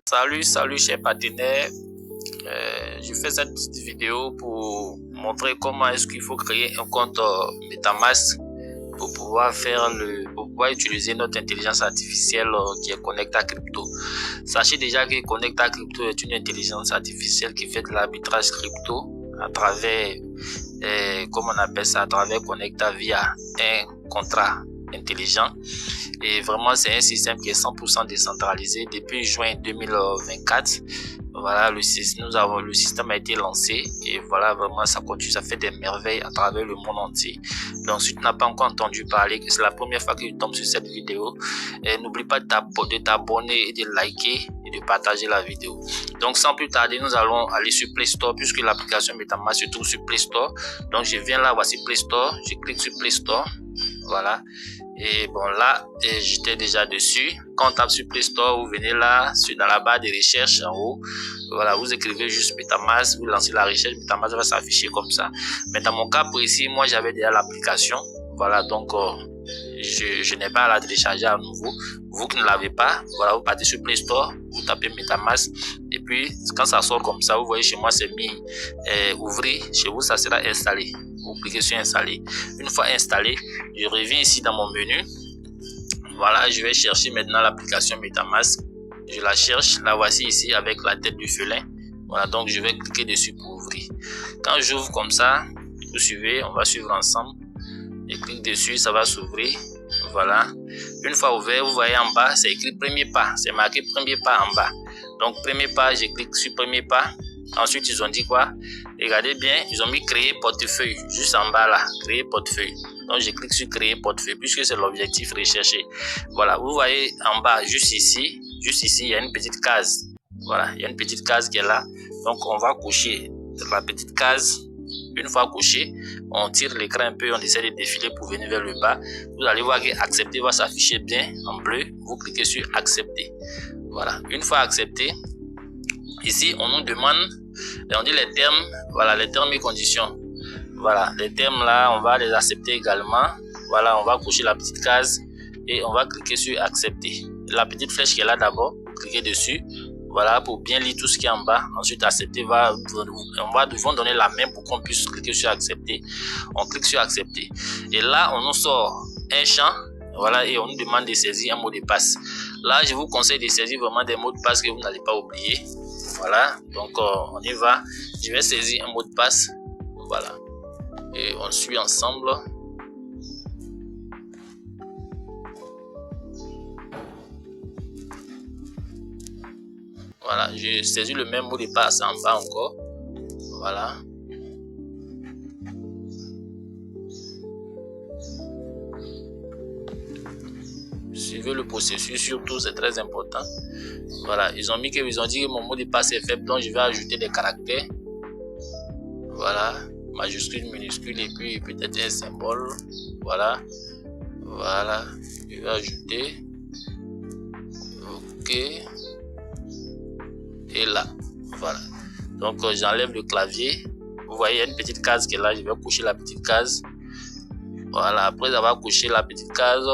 Salut chers partenaires. Je fais cette petite vidéo pour montrer comment est-ce qu'il faut créer un compte MetaMask pour pouvoir utiliser notre intelligence artificielle qui est Connecta Crypto. Sachez déjà que Connecta Crypto est une intelligence artificielle qui fait de l'arbitrage crypto à travers, à travers Connecta via un contrat intelligent. Et vraiment, c'est un système qui est 100% décentralisé depuis juin 2024. Voilà, le système a été lancé et voilà, vraiment, ça continue, ça fait des merveilles à travers le monde entier. Donc, si tu n'as pas encore entendu parler, que c'est la première fois que tu tombes sur cette vidéo, n'oublie pas de t'abonner et de liker et de partager la vidéo. Donc, sans plus tarder, nous allons aller sur Play Store puisque l'application MetaMask se trouve sur Play Store. Donc, je viens là, voici Play Store, je clique sur Play Store. Voilà. Et bon, là, j'étais déjà dessus. Quand on tape sur Play Store, vous venez là, dans la barre de recherche en haut. Voilà, vous écrivez juste MetaMask, vous lancez la recherche, MetaMask va s'afficher comme ça. Mais dans mon cas précis, moi, j'avais déjà l'application. Voilà, donc, je n'ai pas à la télécharger à nouveau. Vous qui ne l'avez pas, voilà, vous partez sur Play Store, vous tapez MetaMask. Et puis, quand ça sort comme ça, vous voyez, chez moi, c'est mis ouvrir. Chez vous, ça sera installé. Vous cliquez sur installer. Une fois installé, je reviens ici dans mon menu. Voilà, je vais chercher maintenant l'application MetaMask. Je la cherche. La voici ici avec la tête du félin. Voilà, donc je vais cliquer dessus pour ouvrir. Quand j'ouvre comme ça, vous suivez, on va suivre ensemble. Je clique dessus, ça va s'ouvrir. Voilà. Une fois ouvert, vous voyez en bas, c'est écrit premier pas. C'est marqué premier pas en bas. Donc, premier pas, je clique sur premier pas. Ensuite, ils ont dit quoi? Regardez bien, ils ont mis créer portefeuille juste en bas là, créer portefeuille. Donc, je clique sur créer portefeuille puisque c'est l'objectif recherché. Voilà, vous voyez en bas, juste ici, il y a une petite case. Voilà, il y a une petite case qui est là. Donc, on va cocher la petite case. Une fois coché, on tire l'écran un peu, on essaie de défiler pour venir vers le bas. Vous allez voir que accepter va s'afficher bien en bleu. Vous cliquez sur accepter. Voilà, une fois accepté, ici on nous demande, on dit les termes, voilà, les termes et conditions. Voilà, les termes là, on va les accepter également. Voilà, on va cocher la petite case et on va cliquer sur accepter. La petite flèche qui est là d'abord, vous cliquez dessus. Voilà, pour bien lire tout ce qui est en bas. Ensuite, accepter on va devoir donner la main pour qu'on puisse cliquer sur accepter. On clique sur accepter. Et là, on nous sort un champ. Voilà, et on nous demande de saisir un mot de passe. Là, je vous conseille de saisir vraiment des mots de passe que vous n'allez pas oublier. Voilà, donc on y va. Je vais saisir un mot de passe. Voilà. Et on suit ensemble. Voilà, je saisis le même mot de passe en bas encore. Voilà. Suivez le processus, surtout, c'est très important. Voilà, ils ont dit que mon mot de passe est faible, donc je vais ajouter des caractères. Voilà, majuscule, minuscule et puis peut-être un symbole. Voilà, voilà, je vais ajouter. Ok. Et là, voilà. Donc, j'enlève le clavier. Vous voyez, il y a une petite case qui est là. Je vais coucher la petite case. Voilà, après avoir couché la petite case,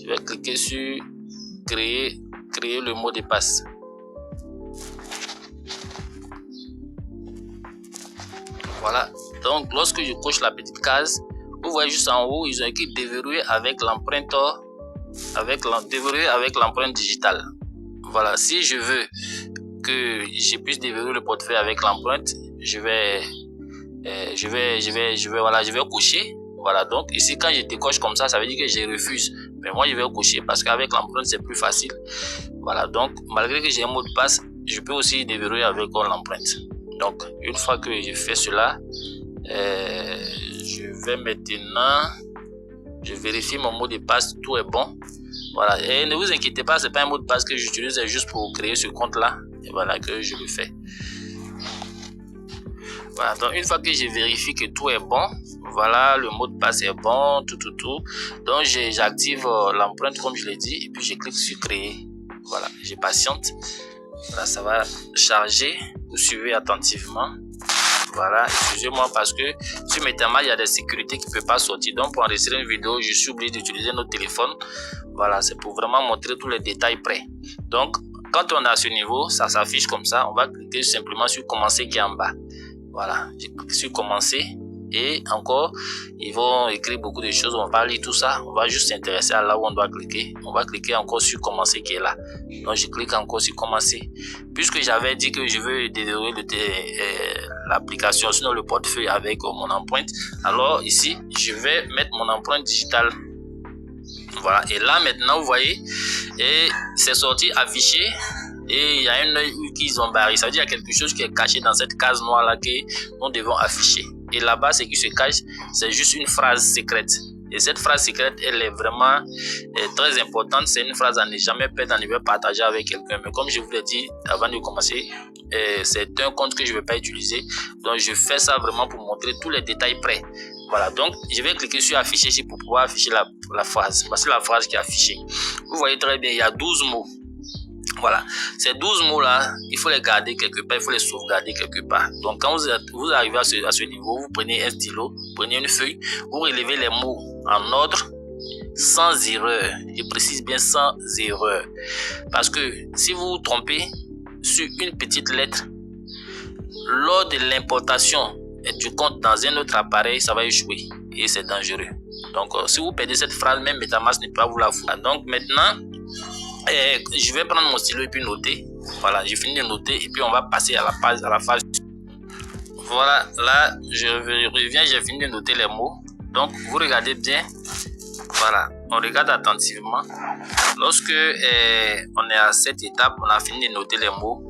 je vais cliquer sur créer le mot de passe. Voilà. Donc, lorsque je coche la petite case, vous voyez juste en haut, ils ont écrit déverrouiller avec l'empreinte digitale. Voilà, si je veux que je puisse déverrouiller le portefeuille avec l'empreinte, je vais cocher. Voilà, donc ici quand je décoche comme ça, ça veut dire que je refuse. Mais moi je vais cocher parce qu'avec l'empreinte c'est plus facile. Voilà, donc malgré que j'ai un mot de passe, je peux aussi déverrouiller avec l'empreinte. Donc une fois que j'ai fait cela, je vais maintenant, je vérifie mon mot de passe, tout est bon. Voilà, et ne vous inquiétez pas, c'est pas un mot de passe que j'utilise, c'est juste pour créer ce compte là. Et voilà que je le fais. Voilà, donc une fois que je vérifie que tout est bon, voilà, le mot de passe est bon, tout. Donc j'active l'empreinte comme je l'ai dit et puis je clique sur créer. Voilà, je patiente. Voilà, ça va charger. Vous suivez attentivement. Voilà, excusez-moi parce que sur MetaMask, il y a des sécurités qui ne peuvent pas sortir. Donc, pour enregistrer une vidéo, je suis obligé d'utiliser notre téléphone. Voilà, c'est pour vraiment montrer tous les détails près. Donc, quand on est à ce niveau, ça s'affiche comme ça. On va cliquer simplement sur commencer qui est en bas. Voilà, je clique sur commencer. Et encore, ils vont écrire beaucoup de choses. On va pas lire tout ça. On va juste s'intéresser à là où on doit cliquer. On va cliquer encore sur commencer qui est là. Donc, je clique encore sur commencer. Puisque j'avais dit que je veux déverrouiller l'application, sinon le portefeuille avec mon empreinte. Alors, ici, je vais mettre mon empreinte digitale. Voilà. Et là, maintenant, vous voyez, et c'est sorti affiché. Et il y a un œil qu'ils ont barré. Ça veut dire qu'il y a quelque chose qui est caché dans cette case noire là que nous devons afficher. Et là-bas, ce qui se cache, c'est juste une phrase secrète. Et cette phrase secrète, elle est vraiment très importante. C'est une phrase à ne jamais perdre, à ne pas partager avec quelqu'un. Mais comme je vous l'ai dit avant de commencer, c'est un compte que je ne vais pas utiliser. Donc, je fais ça vraiment pour montrer tous les détails près. Voilà, donc je vais cliquer sur afficher ici pour pouvoir afficher la phrase. Voici la phrase qui est affichée. Vous voyez très bien, il y a 12 mots. Voilà, ces 12 mots-là, il faut les garder quelque part, il faut les sauvegarder quelque part. Donc, quand vous arrivez à ce niveau, vous prenez un stylo, vous prenez une feuille, vous relevez les mots en ordre, sans erreur. Je précise bien sans erreur. Parce que si vous vous trompez sur une petite lettre, lors de l'importation du compte dans un autre appareil, ça va échouer et c'est dangereux. Donc, si vous perdez cette phrase, même MetaMask ne peut pas vous la foutre. Donc, maintenant, je vais prendre mon stylo et puis noter. Voilà, j'ai fini de noter et puis on va passer à la phase. Voilà, là je reviens, j'ai fini de noter les mots. Donc vous regardez bien. Voilà, on regarde attentivement. Lorsque on est à cette étape, on a fini de noter les mots.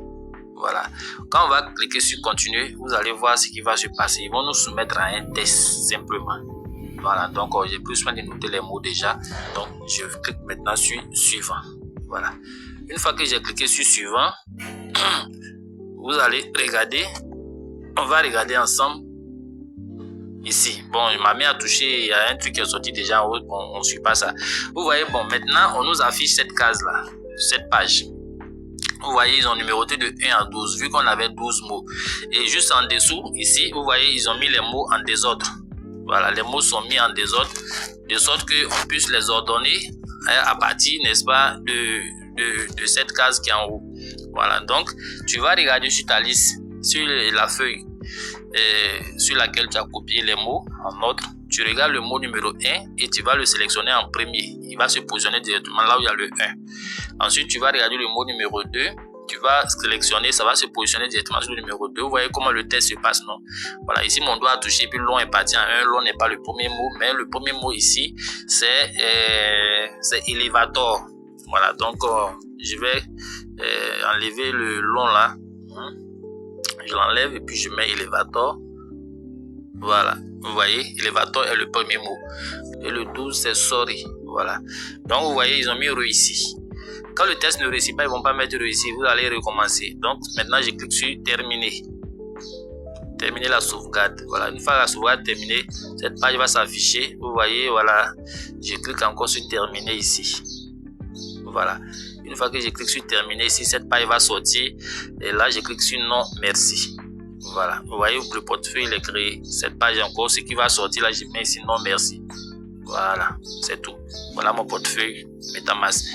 Voilà, quand on va cliquer sur continuer, vous allez voir ce qui va se passer. Ils vont nous soumettre à un test simplement. Voilà, donc j'ai plus soin de noter les mots déjà. Donc je clique maintenant sur suivant. Voilà. Une fois que j'ai cliqué sur suivant, vous allez regarder. On va regarder ensemble. Ici. Bon, ma main a touché. Il y a un truc qui est sorti déjà en haut. Bon, on ne suit pas ça. Vous voyez, bon, maintenant, on nous affiche cette case-là. Cette page. Vous voyez, ils ont numéroté de 1 à 12. Vu qu'on avait 12 mots. Et juste en dessous, ici, vous voyez, ils ont mis les mots en désordre. Voilà, les mots sont mis en désordre. De sorte qu'on puisse les ordonner à partir, n'est-ce pas, de cette case qui est en haut. Voilà, donc tu vas regarder sur ta liste, sur la feuille sur laquelle tu as copié les mots en ordre. Tu regardes le mot numéro 1 et tu vas le sélectionner en premier. Il va se positionner directement là où il y a le 1. Ensuite, tu vas regarder le mot numéro 2. Tu vas sélectionner, ça va se positionner directement sur le numéro 2. Vous voyez comment le test se passe, non? Voilà, ici mon doigt a touché, puis long est parti en 1. Long n'est pas le premier mot, mais le premier mot ici, c'est élévateur. Voilà, donc je vais enlever le long là. Je l'enlève et puis je mets élévateur. Voilà, vous voyez, élévateur est le premier mot. Et le 12, c'est sorry. Voilà, donc vous voyez, ils ont mis réussi. Quand le test ne réussit pas, ils ne vont pas mettre réussi. Vous allez recommencer. Donc, maintenant, je clique sur terminer. Terminer la sauvegarde. Voilà, une fois la sauvegarde terminée, cette page va s'afficher. Vous voyez, voilà. Je clique encore sur terminer ici. Voilà. Une fois que je clique sur terminer ici, cette page va sortir. Et là, je clique sur non, merci. Voilà. Vous voyez, le portefeuille il est créé. Cette page encore, ce qui va sortir, là, je mets ici non, merci. Voilà, c'est tout. Voilà mon portefeuille MetaMask.